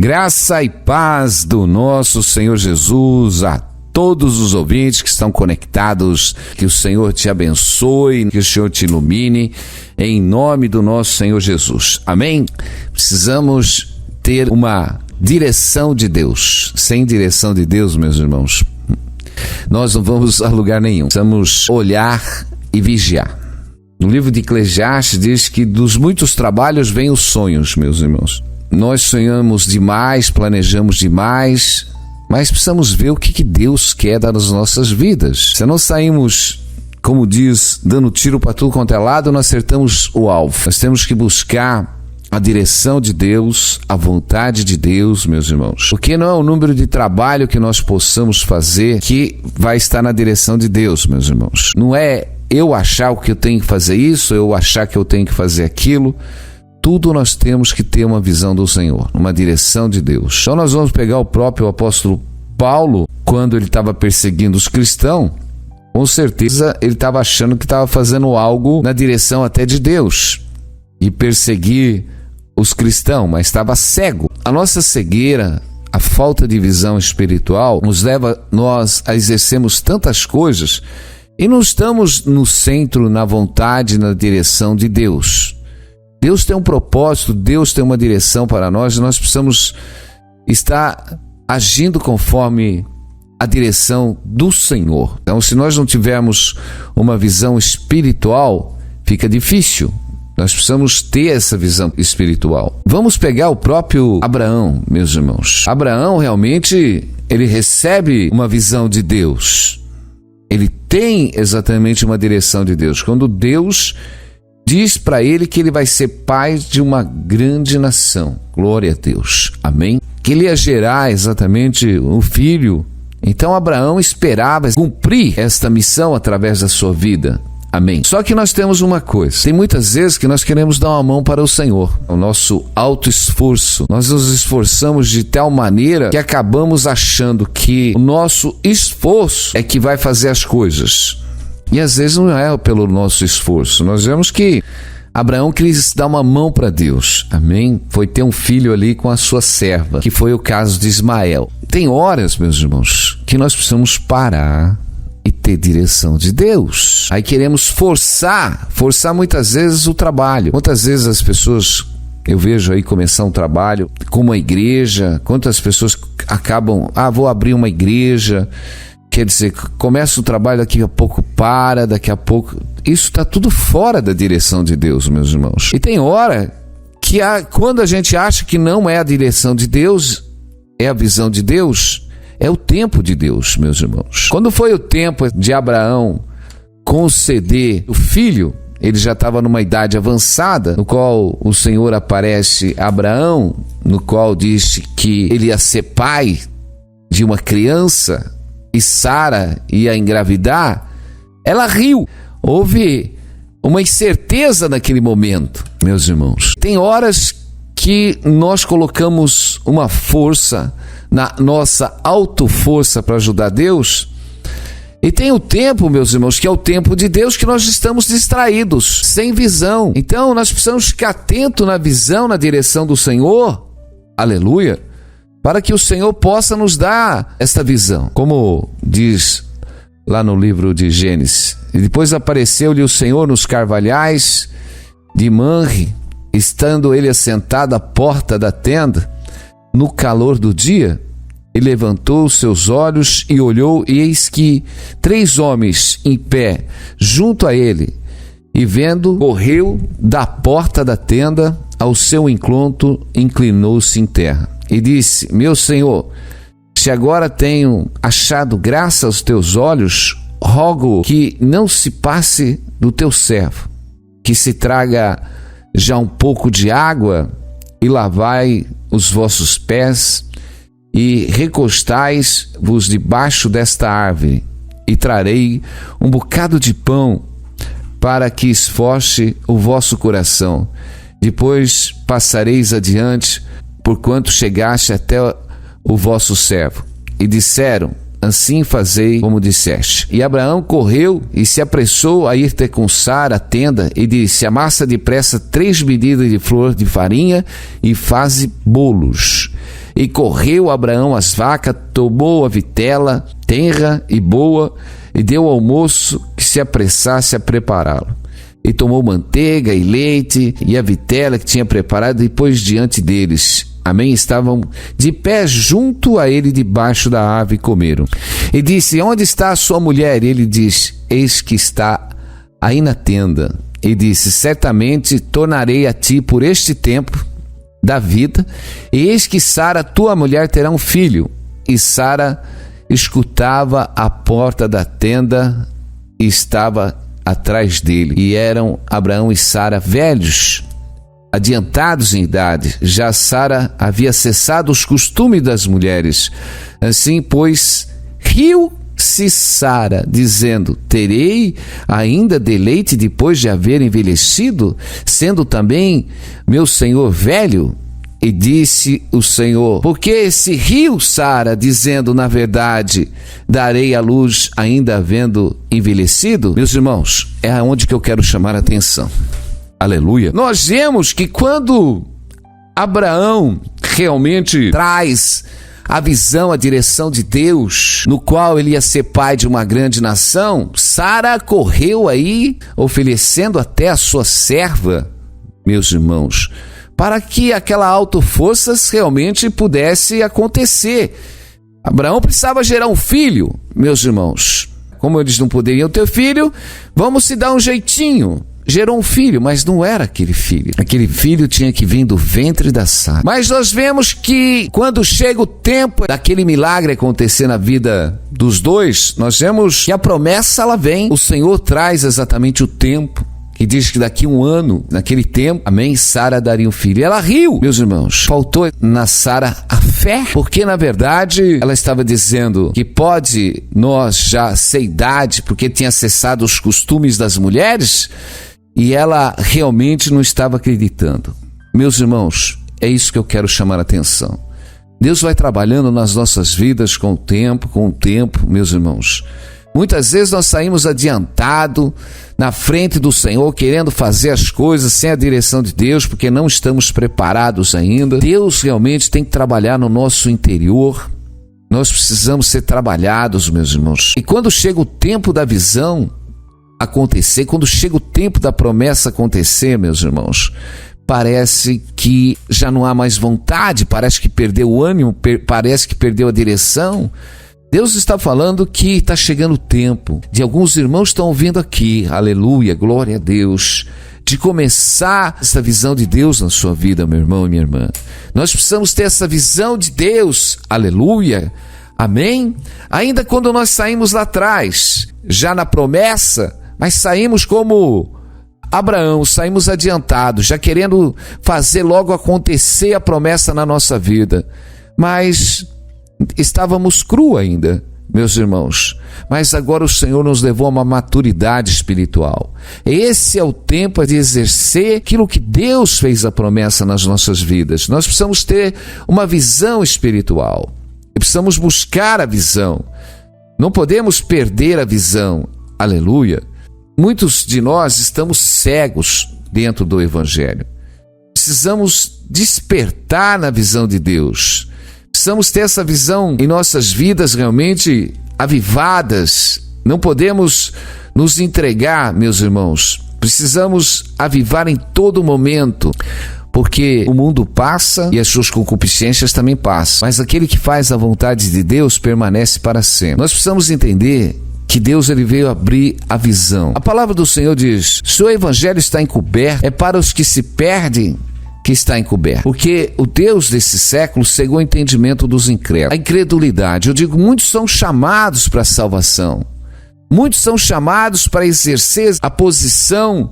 Graça e paz do nosso Senhor Jesus a todos os ouvintes que estão conectados. Que o Senhor te abençoe, que o Senhor te ilumine, em nome do nosso Senhor Jesus. Amém? Precisamos ter uma direção de Deus. Sem direção de Deus, meus irmãos, nós não vamos a lugar nenhum. Precisamos olhar e vigiar. No livro de Eclesiastes diz que dos muitos trabalhos vêm os sonhos, meus irmãos. Nós sonhamos demais, planejamos demais, mas precisamos ver o que Deus quer das nossas vidas. Se não saímos, como diz, dando tiro para tudo quanto é lado, não acertamos o alvo. Nós temos que buscar a direção de Deus, a vontade de Deus, meus irmãos. Porque não é o número de trabalho que nós possamos fazer que vai estar na direção de Deus, meus irmãos. Não é eu achar o que eu tenho que fazer isso, eu achar que eu tenho que fazer aquilo. Tudo nós temos que ter uma visão do Senhor, uma direção de Deus. Então nós vamos pegar o próprio apóstolo Paulo, quando ele estava perseguindo os cristãos, com certeza ele estava achando que estava fazendo algo na direção até de Deus, e perseguir os cristãos, mas estava cego. A nossa cegueira, a falta de visão espiritual, nos leva nós a exercermos tantas coisas e não estamos no centro, na vontade, na direção de Deus. Deus tem um propósito, Deus tem uma direção para nós e nós precisamos estar agindo conforme a direção do Senhor. Então, se nós não tivermos uma visão espiritual, fica difícil. Nós precisamos ter essa visão espiritual. Vamos pegar o próprio Abraão, meus irmãos. Abraão realmente, ele recebe uma visão de Deus. Ele tem exatamente uma direção de Deus. Quando Deus diz para ele que ele vai ser pai de uma grande nação. Glória a Deus. Amém? Que ele ia gerar exatamente um filho. Então Abraão esperava cumprir esta missão através da sua vida. Amém? Só que nós temos uma coisa. Tem muitas vezes que nós queremos dar uma mão para o Senhor. O nosso auto-esforço. Nós nos esforçamos de tal maneira que acabamos achando que o nosso esforço é que vai fazer as coisas. E às vezes não é pelo nosso esforço. Nós vemos que Abraão quis dar uma mão para Deus. Amém? Foi ter um filho ali com a sua serva, que foi o caso de Ismael. Tem horas, meus irmãos, que nós precisamos parar e ter direção de Deus. Aí queremos forçar muitas vezes o trabalho. Quantas vezes as pessoas, eu vejo aí começar um trabalho com uma igreja, quantas pessoas acabam, vou abrir uma igreja. Quer dizer, começa o trabalho, daqui a pouco para, daqui a pouco... Isso está tudo fora da direção de Deus, meus irmãos. E tem hora que quando a gente acha que não é a direção de Deus, é a visão de Deus, é o tempo de Deus, meus irmãos. Quando foi o tempo de Abraão conceder o filho, ele já estava numa idade avançada, no qual o Senhor aparece a Abraão, no qual disse que ele ia ser pai de uma criança, e Sara ia engravidar. Ela riu. Houve uma incerteza naquele momento, meus irmãos. Tem horas que nós colocamos uma força na nossa autoforça para ajudar Deus, e tem o tempo, meus irmãos, que é o tempo de Deus, que nós estamos distraídos, sem visão. Então nós precisamos ficar atentos na visão, na direção do Senhor. Aleluia. Para que o Senhor possa nos dar esta visão. Como diz lá no livro de Gênesis. E depois apareceu-lhe o Senhor nos carvalhais de Manre, estando ele assentado à porta da tenda, no calor do dia. E levantou os seus olhos e olhou, e eis que 3 homens em pé junto a ele. E vendo, correu da porta da tenda ao seu encontro, inclinou-se em terra. E disse: meu Senhor, se agora tenho achado graça aos teus olhos, rogo que não se passe do teu servo, que se traga já um pouco de água e lavai os vossos pés e recostais-vos debaixo desta árvore, e trarei um bocado de pão para que esforce o vosso coração. Depois passareis adiante, porquanto chegaste até o vosso servo. E disseram: assim fazei como disseste. E Abraão correu e se apressou a ir ter com Sara a tenda, e disse: amassa depressa 3 medidas de flor de farinha e faze bolos. E correu Abraão às vacas, tomou a vitela, tenra e boa, e deu ao moço que se apressasse a prepará-lo. E tomou manteiga e leite e a vitela que tinha preparado e pôs diante deles. Amém? Estavam de pé junto a ele debaixo da árvore e comeram. E disse: onde está a sua mulher? E ele diz: eis que está aí na tenda. E disse: certamente tornarei a ti por este tempo da vida, e eis que Sara, tua mulher, terá um filho. E Sara escutava à porta da tenda e estava atrás dele. E eram Abraão e Sara velhos, adiantados em idade. Já Sara havia cessado os costumes das mulheres. Assim, pois, riu-se Sara, dizendo: terei ainda deleite depois de haver envelhecido, sendo também meu senhor velho? E disse o Senhor: porque se riu Sara, dizendo, na verdade, darei à luz ainda havendo envelhecido? Meus irmãos, é aonde que eu quero chamar a atenção. Aleluia. Nós vemos que quando Abraão realmente traz a visão, a direção de Deus, no qual ele ia ser pai de uma grande nação, Sara correu aí, oferecendo até a sua serva, meus irmãos, para que aquela autoforças realmente pudesse acontecer. Abraão precisava gerar um filho, meus irmãos. Como eles não poderiam ter filho, vamos se dar um jeitinho. Gerou um filho, mas não era aquele filho. Aquele filho tinha que vir do ventre da Sara. Mas nós vemos que quando chega o tempo daquele milagre acontecer na vida dos dois, nós vemos que a promessa ela vem. O Senhor traz exatamente o tempo. E diz que daqui a um ano, naquele tempo, amém, Sara daria um filho. E ela riu, meus irmãos. Faltou na Sara a fé, porque na verdade ela estava dizendo que pode nós já ser idade, porque tinha cessado os costumes das mulheres, e ela realmente não estava acreditando. Meus irmãos, é isso que eu quero chamar a atenção. Deus vai trabalhando nas nossas vidas com o tempo, meus irmãos. Muitas vezes nós saímos adiantado na frente do Senhor, querendo fazer as coisas sem a direção de Deus, porque não estamos preparados ainda. Deus realmente tem que trabalhar no nosso interior. Nós precisamos ser trabalhados, meus irmãos. E quando chega o tempo da visão acontecer, quando chega o tempo da promessa acontecer, meus irmãos, parece que já não há mais vontade, parece que perdeu o ânimo, parece que perdeu a direção. Deus está falando que está chegando o tempo de alguns irmãos estão ouvindo aqui, aleluia, glória a Deus, de começar essa visão de Deus na sua vida, meu irmão e minha irmã. Nós precisamos ter essa visão de Deus, aleluia, amém? Ainda quando nós saímos lá atrás, já na promessa, mas saímos como Abraão, saímos adiantados, já querendo fazer logo acontecer a promessa na nossa vida, mas estávamos cru ainda, meus irmãos, mas agora o Senhor nos levou a uma maturidade espiritual. Esse é o tempo de exercer aquilo que Deus fez a promessa nas nossas vidas. Nós precisamos ter uma visão espiritual, e precisamos buscar a visão, não podemos perder a visão, aleluia. Muitos de nós estamos cegos dentro do Evangelho, precisamos despertar na visão de Deus. Precisamos ter essa visão em nossas vidas realmente avivadas. Não podemos nos entregar, meus irmãos. Precisamos avivar em todo momento, porque o mundo passa e as suas concupiscências também passam. Mas aquele que faz a vontade de Deus permanece para sempre. Nós precisamos entender que Deus ele veio abrir a visão. A palavra do Senhor diz: se o evangelho está encoberto, é para os que se perdem que está encoberto. Porque o Deus desse século cegou o entendimento dos incrédulos. A incredulidade, eu digo, muitos são chamados para a salvação. Muitos são chamados para exercer a posição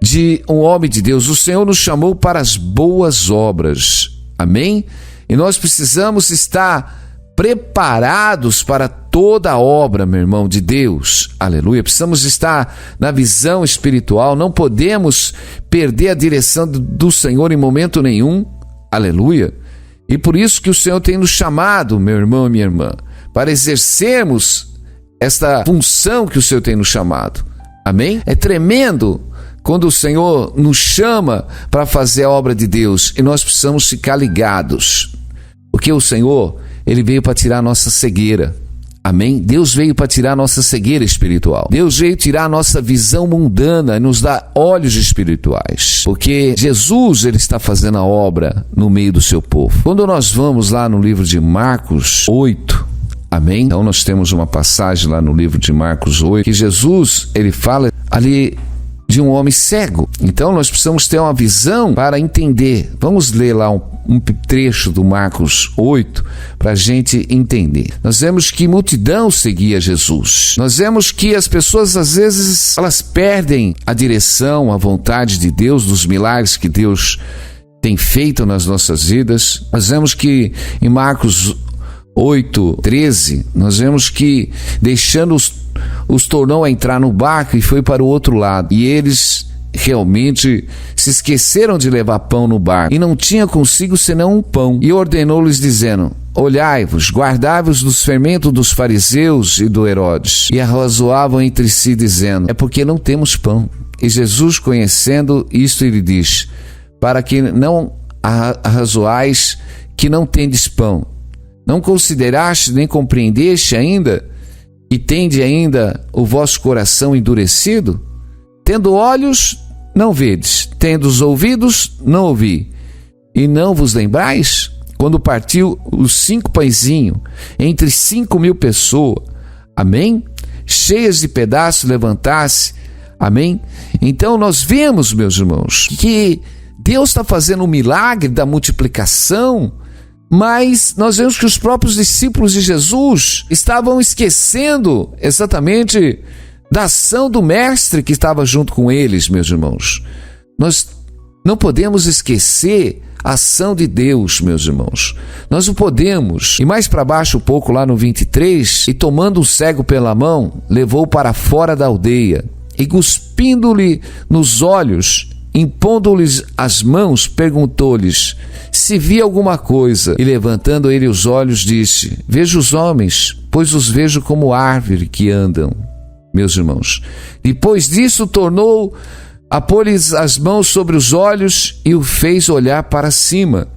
de um homem de Deus. O Senhor nos chamou para as boas obras. Amém? E nós precisamos estar preparados para toda a obra, meu irmão, de Deus. Aleluia. Precisamos estar na visão espiritual. Não podemos perder a direção do Senhor em momento nenhum. Aleluia. E por isso que o Senhor tem nos chamado, meu irmão e minha irmã, para exercermos esta função que o Senhor tem nos chamado. Amém? É tremendo quando o Senhor nos chama para fazer a obra de Deus, e nós precisamos ficar ligados. Porque o Senhor, Ele veio para tirar a nossa cegueira. Amém? Deus veio para tirar a nossa cegueira espiritual. Deus veio tirar a nossa visão mundana e nos dar olhos espirituais. Porque Jesus, Ele está fazendo a obra no meio do seu povo. Quando nós vamos lá no livro de Marcos 8, amém? Então nós temos uma passagem lá no livro de Marcos 8, que Jesus, Ele fala ali de um homem cego. Então nós precisamos ter uma visão para entender. Vamos ler lá um trecho do Marcos 8 para a gente entender. Nós vemos que multidão seguia Jesus. Nós vemos que as pessoas às vezes elas perdem a direção, a vontade de Deus, dos milagres que Deus tem feito nas nossas vidas. Nós vemos que em Marcos 8:13, nós vemos que deixando os tornou a entrar no barco e foi para o outro lado. E eles realmente se esqueceram de levar pão no barco, e não tinha consigo senão um pão. E ordenou-lhes dizendo: olhai-vos, guardai-vos dos fermentos dos fariseus e do Herodes. E arrazoavam entre si, dizendo: é porque não temos pão. E Jesus, conhecendo isto, ele diz: para que não arrazoais que não tendes pão. Não consideraste nem compreendeste ainda, e tende ainda o vosso coração endurecido? Tendo olhos, não vedes, tendo os ouvidos, não ouvi. E não vos lembrais? Quando partiu os 5 pãezinhos entre 5.000 pessoas, amém? Cheias de pedaços, levantasse, amém? Então nós vemos, meus irmãos, que Deus está fazendo um milagre da multiplicação, mas nós vemos que os próprios discípulos de Jesus estavam esquecendo exatamente da ação do Mestre que estava junto com eles, meus irmãos. Nós não podemos esquecer a ação de Deus, meus irmãos. Nós não podemos. E mais para baixo um pouco, lá no 23, e tomando o cego pela mão, levou para fora da aldeia, e cuspindo-lhe nos olhos, impondo-lhes as mãos, perguntou-lhes se via alguma coisa. E levantando ele os olhos, disse: vejo os homens, pois os vejo como árvore que andam. Meus irmãos, depois disso tornou a pôr-lhes as mãos sobre os olhos e o fez olhar para cima,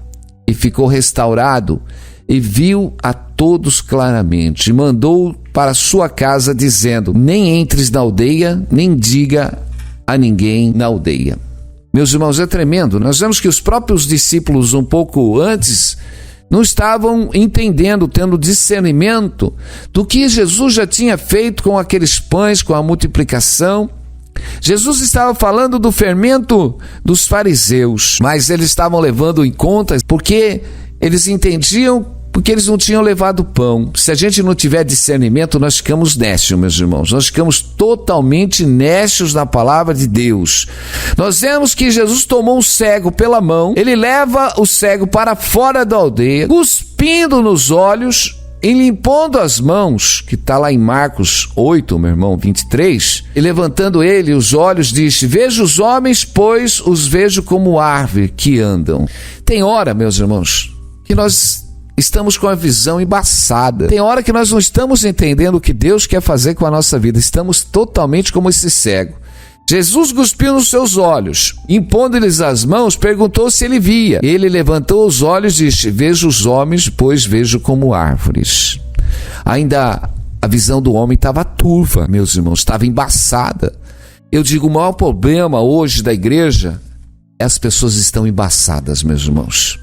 e ficou restaurado e viu a todos claramente, e mandou para sua casa, dizendo: nem entres na aldeia, nem diga a ninguém na aldeia. Meus irmãos, é tremendo. Nós vemos que os próprios discípulos, um pouco antes, não estavam entendendo, tendo discernimento do que Jesus já tinha feito com aqueles pães, com a multiplicação. Jesus estava falando do fermento dos fariseus, mas eles estavam levando em conta porque eles entendiam, porque eles não tinham levado pão. Se a gente não tiver discernimento, nós ficamos nécios, meus irmãos. Nós ficamos totalmente nécios na palavra de Deus. Nós vemos que Jesus tomou um cego pela mão, ele leva o cego para fora da aldeia, cuspindo nos olhos e limpando as mãos, que está lá em Marcos 8, meu irmão, 23, e levantando ele os olhos, disse: vejo os homens, pois os vejo como árvore que andam. Tem hora, meus irmãos, que nós estamos com a visão embaçada. Tem hora que nós não estamos entendendo o que Deus quer fazer com a nossa vida. Estamos totalmente como esse cego. Jesus cuspiu nos seus olhos, impondo-lhes as mãos, perguntou se ele via. Ele levantou os olhos e disse: vejo os homens, pois vejo como árvores. Ainda a visão do homem estava turva, meus irmãos, estava embaçada. Eu digo, o maior problema hoje da igreja é as pessoas estão embaçadas, meus irmãos.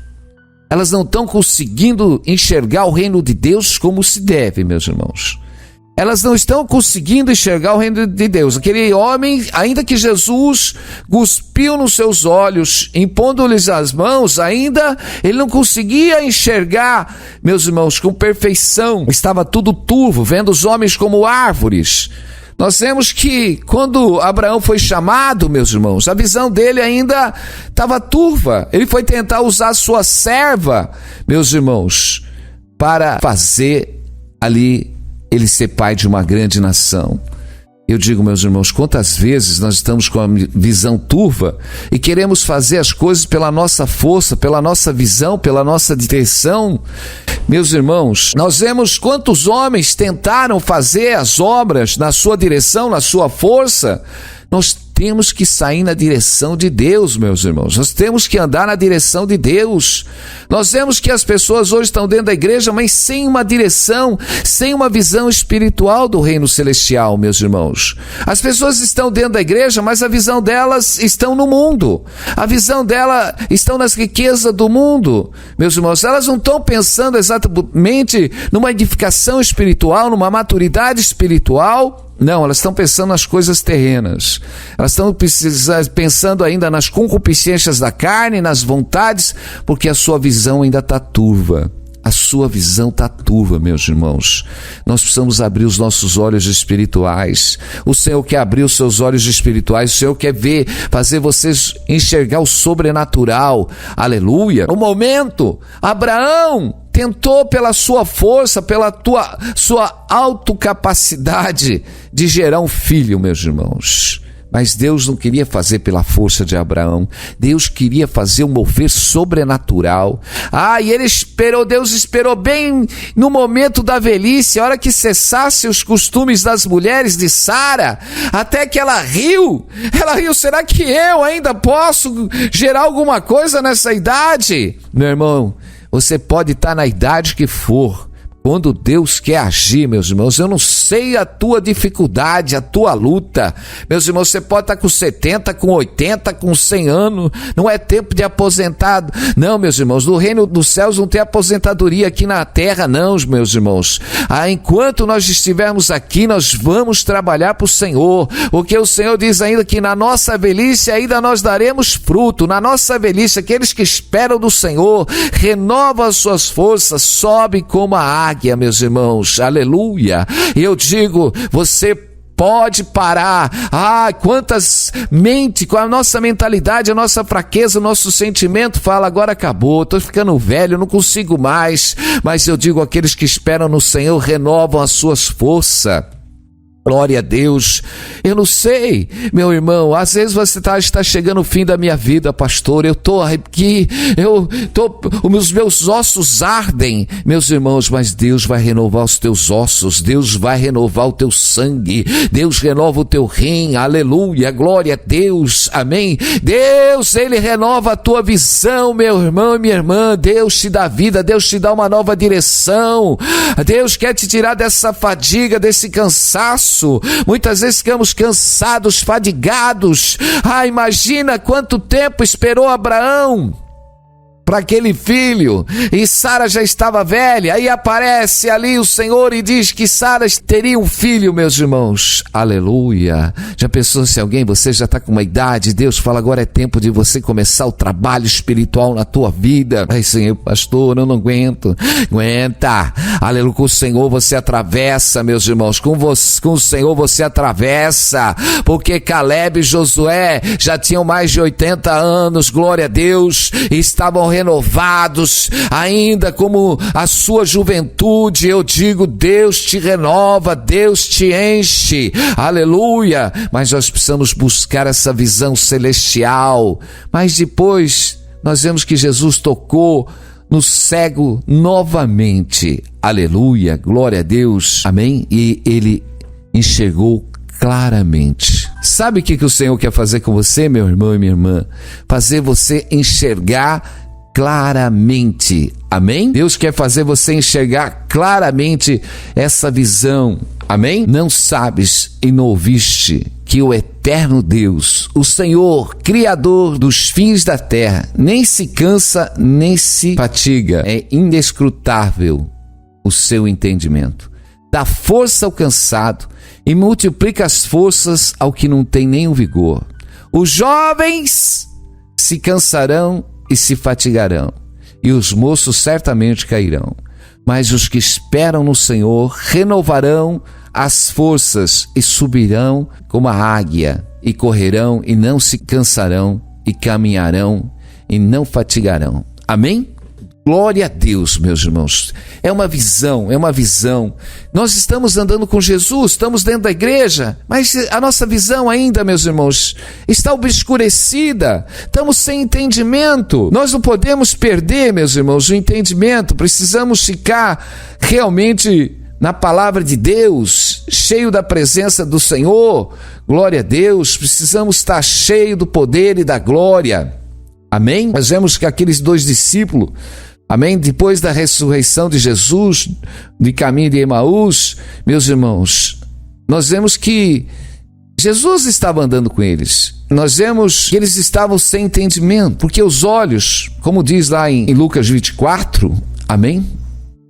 Elas não estão conseguindo enxergar o reino de Deus como se deve, meus irmãos. Elas não estão conseguindo enxergar o reino de Deus. Aquele homem, ainda que Jesus cuspiu nos seus olhos, impondo-lhes as mãos, ainda ele não conseguia enxergar, meus irmãos, com perfeição. Estava tudo turvo, vendo os homens como árvores. Nós vemos que quando Abraão foi chamado, meus irmãos, a visão dele ainda estava turva. Ele foi tentar usar sua serva, meus irmãos, para fazer ali ele ser pai de uma grande nação. Eu digo, meus irmãos, quantas vezes nós estamos com a visão turva e queremos fazer as coisas pela nossa força, pela nossa visão, pela nossa direção. Meus irmãos, nós vemos quantos homens tentaram fazer as obras na sua direção, na sua força. Nós temos que sair na direção de Deus, meus irmãos. Nós temos que andar na direção de Deus. Nós vemos que as pessoas hoje estão dentro da igreja, mas sem uma direção, sem uma visão espiritual do reino celestial, meus irmãos. As pessoas estão dentro da igreja, mas a visão delas estão no mundo. A visão dela estão nas riquezas do mundo, meus irmãos. Elas não estão pensando exatamente numa edificação espiritual, numa maturidade espiritual. Não, elas estão pensando nas coisas terrenas. Elas estão pensando ainda nas concupiscências da carne, nas vontades, porque a sua visão ainda está turva. A sua visão está turva, meus irmãos. Nós precisamos abrir os nossos olhos espirituais. O Senhor quer abrir os seus olhos espirituais. O Senhor quer ver, fazer vocês enxergar o sobrenatural. Aleluia. No momento, Abraão tentou pela sua força, pela sua autocapacidade de gerar um filho, meus irmãos. Mas Deus não queria fazer pela força de Abraão. Deus queria fazer um mover sobrenatural. E Deus esperou bem no momento da velhice, a hora que cessasse os costumes das mulheres de Sara, até que ela riu. Será que eu ainda posso gerar alguma coisa nessa idade? Meu irmão, você pode estar na idade que for. Quando Deus quer agir, meus irmãos, eu não sei a tua dificuldade, a tua luta. Meus irmãos, você pode estar com 70, com 80, com 100 anos. Não é tempo de aposentado. Não, meus irmãos, no reino dos céus não tem aposentadoria aqui na terra, não, meus irmãos. Enquanto nós estivermos aqui, nós vamos trabalhar para o Senhor. Porque o Senhor diz ainda que na nossa velhice ainda nós daremos fruto. Na nossa velhice, aqueles que esperam do Senhor, renovam as suas forças, sobem como a águia. Meus irmãos, aleluia. Eu digo, você pode parar. Quantas mentes, com a nossa mentalidade, a nossa fraqueza, o nosso sentimento fala, agora acabou, estou ficando velho, não consigo mais. Mas eu digo, aqueles que esperam no Senhor renovam as suas forças. Glória a Deus. Eu não sei, meu irmão, às vezes você está chegando o fim da minha vida, pastor, eu estou aqui, os meus ossos ardem, meus irmãos, mas Deus vai renovar os teus ossos, Deus vai renovar o teu sangue, Deus renova o teu rim, aleluia, glória a Deus, amém. Deus, Ele renova a tua visão, meu irmão e minha irmã. Deus te dá vida, Deus te dá uma nova direção, Deus quer te tirar dessa fadiga, desse cansaço. Muitas vezes ficamos cansados, fadigados. Imagina quanto tempo esperou Abraão para aquele filho, e Sara já estava velha. Aí aparece ali o Senhor e diz que Sara teria um filho, meus irmãos, aleluia. Já pensou se você já está com uma idade, Deus fala, agora é tempo de você começar o trabalho espiritual na tua vida. Senhor, pastor, eu não aguento. Aguenta, aleluia, com o Senhor você atravessa, meus irmãos, com o Senhor você atravessa, porque Caleb e Josué já tinham mais de 80 anos, glória a Deus, e estavam renovados, ainda como a sua juventude. Eu digo, Deus te renova, Deus te enche, aleluia. Mas nós precisamos buscar essa visão celestial. Mas depois nós vemos que Jesus tocou no cego novamente, aleluia, glória a Deus, amém. E ele enxergou claramente. Sabe o que o Senhor quer fazer com você, meu irmão e minha irmã? Fazer você enxergar claramente, amém? Deus quer fazer você enxergar claramente essa visão, amém? Não sabes e não ouviste que o eterno Deus, o Senhor, Criador dos fins da terra, nem se cansa, nem se fatiga. É inescrutável o seu entendimento. Dá força ao cansado e multiplica as forças ao que não tem nenhum vigor. Os jovens se cansarão e se fatigarão, e os moços certamente cairão. Mas os que esperam no Senhor renovarão as forças e subirão como a águia, e correrão e não se cansarão, e caminharão e não fatigarão. Amém? Glória a Deus, meus irmãos. É uma visão. Nós estamos andando com Jesus, estamos dentro da igreja, mas a nossa visão ainda, meus irmãos, está obscurecida. Estamos sem entendimento. Nós não podemos perder, meus irmãos, o entendimento. Precisamos ficar realmente na palavra de Deus. cheio da presença do Senhor. Glória a Deus, precisamos estar cheio do poder e da glória. Amém? Nós vemos que aqueles 2 discípulos, amém, depois da ressurreição de Jesus, de caminho de Emaús, meus irmãos, nós vemos que Jesus estava andando com eles. Nós vemos que eles estavam sem entendimento, porque os olhos, como diz lá em Lucas 24, amém?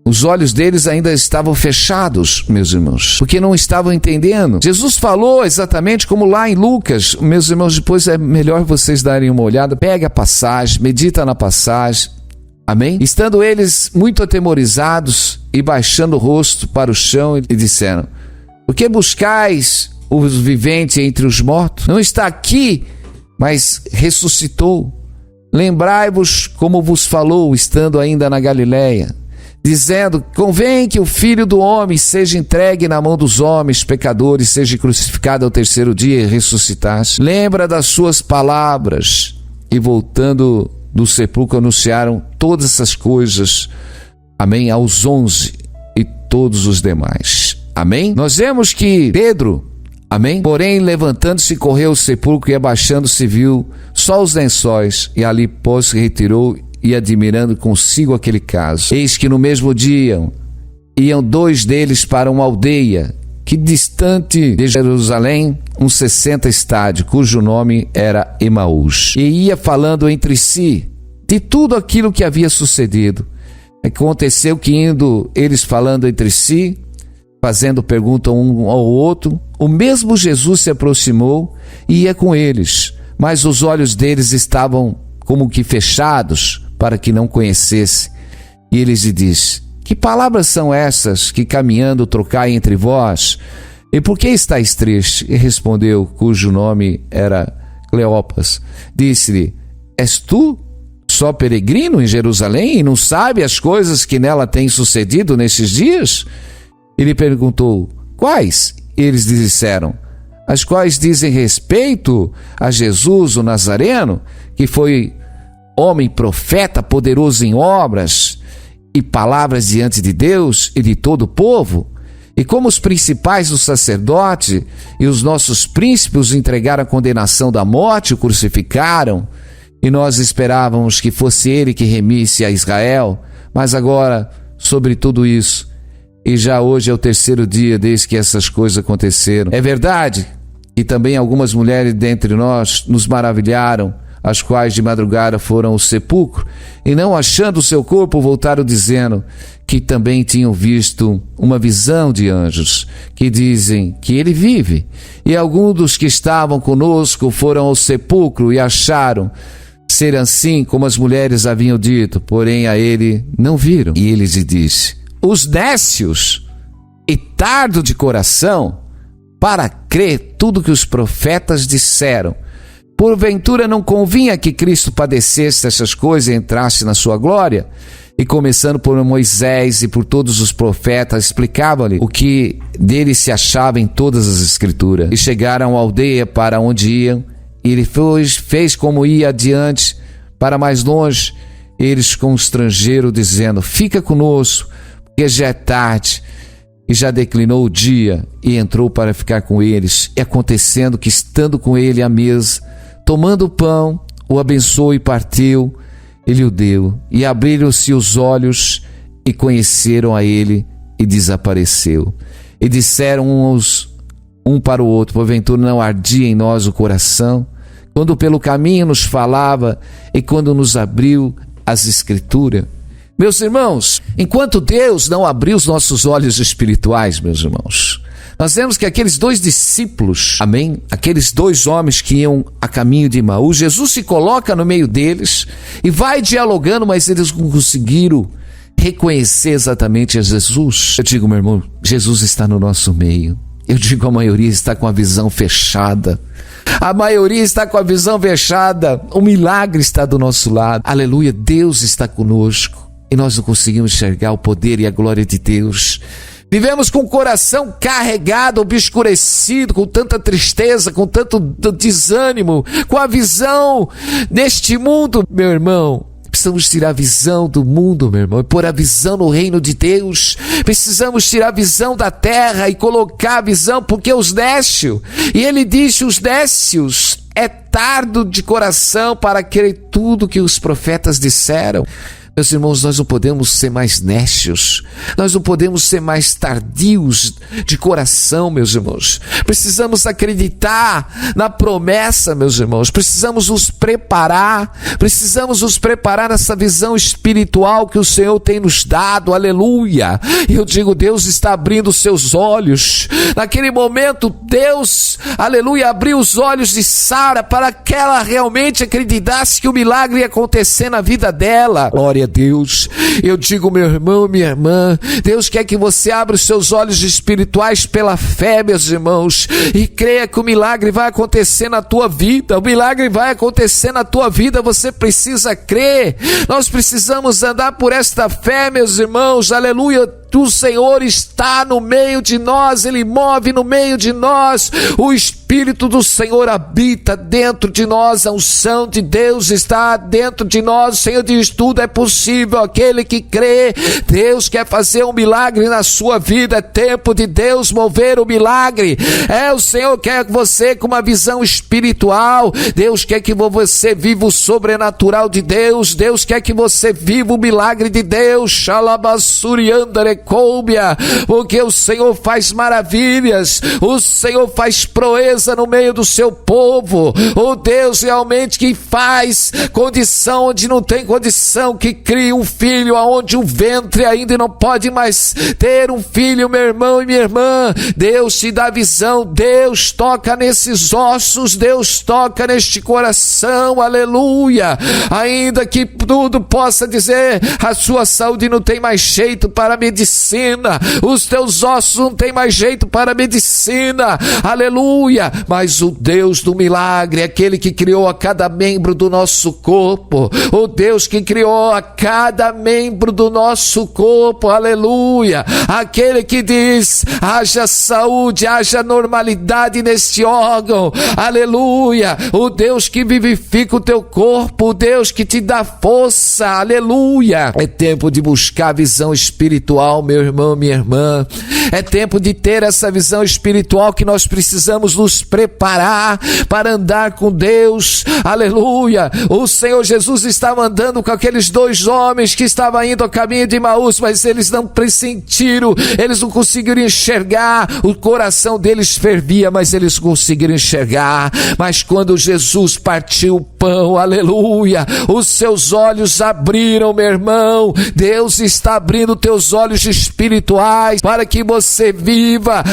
Os olhos deles ainda estavam fechados, meus irmãos, porque não estavam entendendo. Jesus falou exatamente como lá em Lucas. Meus irmãos, depois é melhor vocês darem uma olhada. Pega a passagem, medita na passagem. Amém? Estando eles muito atemorizados e baixando o rosto para o chão, e disseram: por que buscais o vivente entre os mortos? Não está aqui, mas ressuscitou. Lembrai-vos como vos falou, estando ainda na Galileia, dizendo: convém que o Filho do Homem seja entregue na mão dos homens pecadores, seja crucificado ao 3º dia e ressuscitasse. Lembra das suas palavras. E voltando do sepulcro anunciaram todas essas coisas, amém, aos 11 e todos os demais. Amém? Nós vemos que Pedro, amém, porém levantando-se correu ao sepulcro e abaixando-se viu só os lençóis, e ali pôs-se, retirou, e admirando consigo aquele caso. Eis que no mesmo dia iam 2 deles para uma aldeia que distante de Jerusalém, uns 60 estádios, cujo nome era Emaús. E ia falando entre si de tudo aquilo que havia sucedido. Aconteceu que indo eles falando entre si, fazendo pergunta um ao outro, o mesmo Jesus se aproximou e ia com eles, mas os olhos deles estavam como que fechados, para que não conhecesse. E ele lhe disse: que palavras são essas que caminhando trocai entre vós? E por que estáis tristes? E respondeu, cujo nome era Cleopas, disse-lhe: és tu só peregrino em Jerusalém e não sabe as coisas que nela têm sucedido nesses dias? Ele perguntou: quais? Eles lhe disseram: as quais dizem respeito a Jesus o Nazareno, que foi homem profeta, poderoso em obras e palavras diante de Deus e de todo o povo, e como os principais dos sacerdotes e os nossos príncipes os entregaram à condenação da morte, o crucificaram, e nós esperávamos que fosse ele que remisse a Israel, mas agora, sobre tudo isso, e já hoje é o 3º dia desde que essas coisas aconteceram. É verdade, e também algumas mulheres dentre nós nos maravilharam, as quais de madrugada foram ao sepulcro, e não achando o seu corpo, voltaram dizendo que também tinham visto uma visão de anjos, que dizem que ele vive. E alguns dos que estavam conosco foram ao sepulcro e acharam ser assim como as mulheres haviam dito, porém a ele não viram. E ele lhe disse: os nécios e tardo de coração, para crer tudo que os profetas disseram, porventura não convinha que Cristo padecesse essas coisas e entrasse na sua glória? E começando por Moisés e por todos os profetas, explicavam-lhe o que dele se achava em todas as escrituras. E chegaram à aldeia para onde iam, e ele fez como ia adiante para mais longe. Eles constrangeram, dizendo: fica conosco, porque já é tarde. E já declinou o dia, e entrou para ficar com eles. E acontecendo que, estando com ele à mesa, tomando o pão, o abençoou e partiu, ele o deu. E abriram-se os olhos e conheceram a ele, e desapareceu. E disseram uns um para o outro: porventura não ardia em nós o coração, quando pelo caminho nos falava e quando nos abriu as Escrituras? Meus irmãos, enquanto Deus não abriu os nossos olhos espirituais, meus irmãos, nós vemos que aqueles 2 discípulos, amém, aqueles 2 homens que iam a caminho de Emaús, Jesus se coloca no meio deles e vai dialogando, mas eles não conseguiram reconhecer exatamente a Jesus. Eu digo, meu irmão, Jesus está no nosso meio. Eu digo, a maioria está com a visão fechada. A maioria está com a visão fechada. O milagre está do nosso lado. Aleluia, Deus está conosco. E nós não conseguimos enxergar o poder e a glória de Deus. Vivemos com o coração carregado, obscurecido, com tanta tristeza, com tanto desânimo, com a visão deste mundo, meu irmão. precisamos tirar a visão do mundo, meu irmão, e pôr a visão no reino de Deus. Precisamos tirar a visão da terra e colocar a visão, porque os nécios, e ele disse, os nécios é tardo de coração para crer tudo que os profetas disseram. Meus irmãos, nós não podemos ser mais nécios, nós não podemos ser mais tardios de coração, meus irmãos. Precisamos acreditar na promessa, meus irmãos. Precisamos nos preparar nessa visão espiritual que o Senhor tem nos dado, aleluia. E eu digo, Deus está abrindo os seus olhos. Naquele momento, Deus, aleluia, abriu os olhos de Sara para que ela realmente acreditasse que o milagre ia acontecer na vida dela. Glória a Deus. Eu digo, meu irmão, minha irmã, Deus quer que você abra os seus olhos espirituais pela fé, meus irmãos, e creia que o milagre vai acontecer na tua vida. O milagre vai acontecer na tua vida, você precisa crer. Nós precisamos andar por esta fé, meus irmãos, aleluia. O Senhor está no meio de nós, Ele move no meio de nós, o Espírito do Senhor habita dentro de nós, a unção de Deus está dentro de nós. O Senhor diz, tudo é possível aquele que crê. Deus quer fazer um milagre na sua vida, é tempo de Deus mover o milagre. O Senhor quer que você com uma visão espiritual, Deus quer que você viva o sobrenatural de Deus, Deus quer que você viva o milagre de Deus, Xalabassuriandare, porque o Senhor faz maravilhas, o Senhor faz proeza no meio do seu povo. O Deus realmente que faz condição onde não tem condição, que cria um filho aonde o ventre ainda não pode mais ter um filho, meu irmão e minha irmã. Deus te dá visão, Deus toca nesses ossos, Deus toca neste coração, aleluia. Ainda que tudo possa dizer, a sua saúde não tem mais jeito para medicina, os teus ossos não tem mais jeito para medicina, aleluia, mas o Deus do milagre, aquele que criou a cada membro do nosso corpo, o Deus que criou a cada membro do nosso corpo, aleluia, aquele que diz, haja saúde, haja normalidade neste órgão, aleluia, o Deus que vivifica o teu corpo, o Deus que te dá força, aleluia. É tempo de buscar a visão espiritual, meu irmão, minha irmã. É tempo de ter essa visão espiritual que nós precisamos nos preparar para andar com Deus, aleluia. O Senhor Jesus estava andando com aqueles dois homens que estavam indo ao caminho de Emaús, mas eles não pressentiram, eles não conseguiram enxergar, o coração deles fervia, mas eles conseguiram enxergar. Mas quando Jesus partiu o pão, aleluia, os seus olhos abriram, meu irmão. Deus está abrindo teus olhos espirituais para que você viva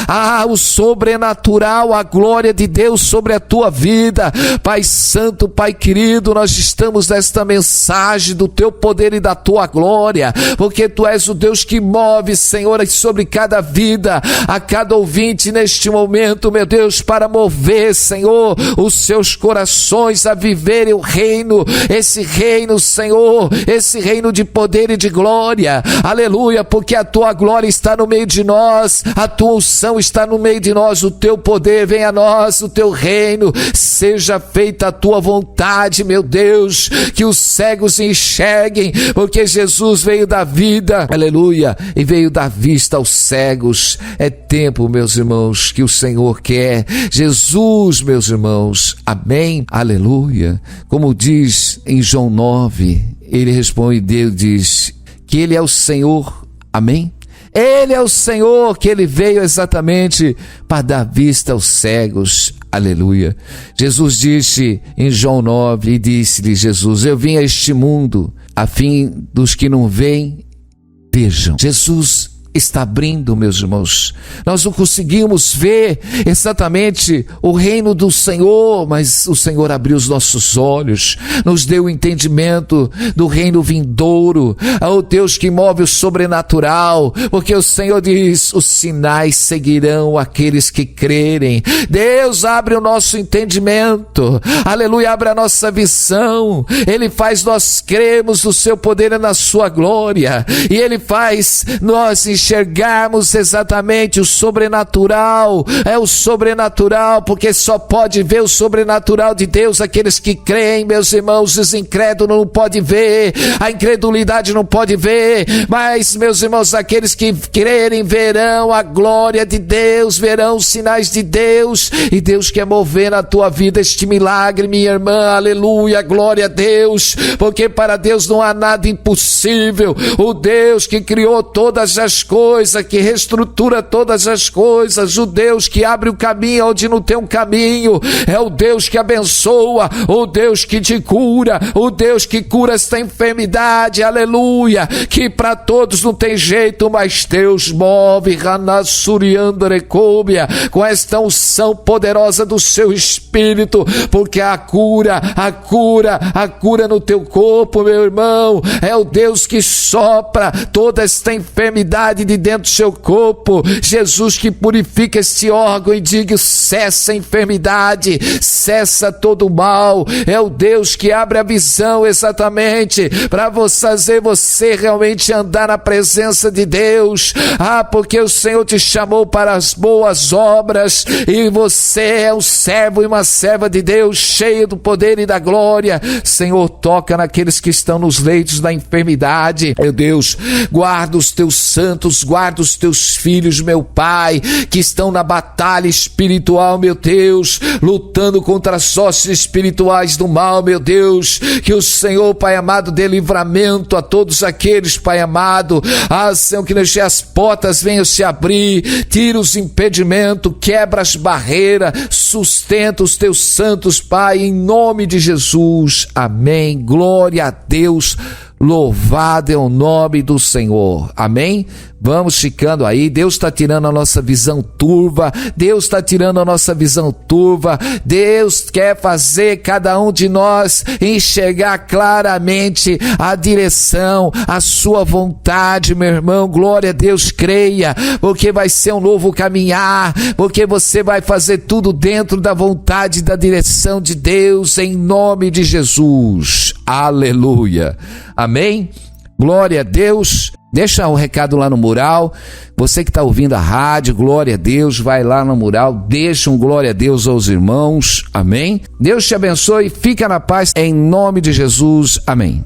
o sobrenatural, a glória de Deus sobre a tua vida. Pai santo, Pai querido, nós estamos nesta mensagem do teu poder e da tua glória, porque tu és o Deus que move, Senhor, sobre cada vida, a cada ouvinte neste momento, meu Deus, para mover, Senhor, os seus corações a viverem o reino, esse reino, Senhor, esse reino de poder e de glória, aleluia, porque a tua glória está no meio de nós, a tua unção está no meio de nós, o teu poder vem a nós, o teu reino, seja feita a tua vontade, meu Deus, que os cegos enxerguem, porque Jesus veio dar vida, aleluia, e veio dar vista aos cegos. É tempo, meus irmãos, que o Senhor quer, Jesus, meus irmãos, amém, aleluia. Como diz em João 9, ele responde, Deus diz que ele é o Senhor, amém? Ele é o Senhor, que ele veio exatamente para dar vista aos cegos, aleluia. Jesus disse em João 9, e disse-lhe Jesus, eu vim a este mundo a fim dos que não veem, vejam. Jesus está abrindo, meus irmãos. Nós não conseguimos ver exatamente o reino do Senhor, mas o Senhor abriu os nossos olhos, nos deu o entendimento do reino vindouro, ao Deus que move o sobrenatural, porque o Senhor diz, os sinais seguirão aqueles que crerem. Deus abre o nosso entendimento, aleluia, abre a nossa visão, Ele faz nós cremos no seu poder e na sua glória, e Ele faz nós enxergarmos enxergarmos exatamente o sobrenatural. É o sobrenatural, porque só pode ver o sobrenatural de Deus aqueles que creem, meus irmãos. Os incrédulos não podem ver, a incredulidade não pode ver, mas, meus irmãos, aqueles que crerem verão a glória de Deus, verão os sinais de Deus, e Deus quer mover na tua vida este milagre, minha irmã. Aleluia, glória a Deus, porque para Deus não há nada impossível. O Deus que criou todas as coisas, que reestrutura todas as coisas, o Deus que abre o caminho onde não tem um caminho, é o Deus que abençoa, o Deus que te cura, o Deus que cura esta enfermidade, aleluia, que para todos não tem jeito, mas Deus move com esta unção poderosa do seu Espírito, porque a cura no teu corpo, meu irmão, é o Deus que sopra toda esta enfermidade de dentro do seu corpo. Jesus que purifica este órgão e diga: cessa a enfermidade, cessa todo o mal. É o Deus que abre a visão exatamente para fazer você realmente andar na presença de Deus. Porque o Senhor te chamou para as boas obras e você é um servo e uma serva de Deus, cheio do poder e da glória. Senhor, toca naqueles que estão nos leitos da enfermidade. Meu Deus, guarda os teus santos, guarda os teus filhos, meu Pai, que estão na batalha espiritual, meu Deus, lutando contra as hostes espirituais do mal, meu Deus. Que o Senhor, Pai amado, dê livramento a todos aqueles, Pai amado. Senhor, que as portas venham se abrir, tira os impedimentos, quebra as barreiras, sustenta os teus santos, Pai, em nome de Jesus. Amém. Glória a Deus. Louvado é o nome do Senhor. Amém? Vamos ficando aí. Deus está tirando a nossa visão turva. Deus está tirando a nossa visão turva. Deus quer fazer cada um de nós enxergar claramente a direção, a sua vontade, meu irmão. Glória a Deus, creia, porque vai ser um novo caminhar, porque você vai fazer tudo dentro da vontade e da direção de Deus, em nome de Jesus. Aleluia. Amém? Glória a Deus. Deixa o recado lá no mural. Você que está ouvindo a rádio, glória a Deus, vai lá no mural, deixa um glória a Deus aos irmãos. Amém? Deus te abençoe, fica na paz, em nome de Jesus. Amém.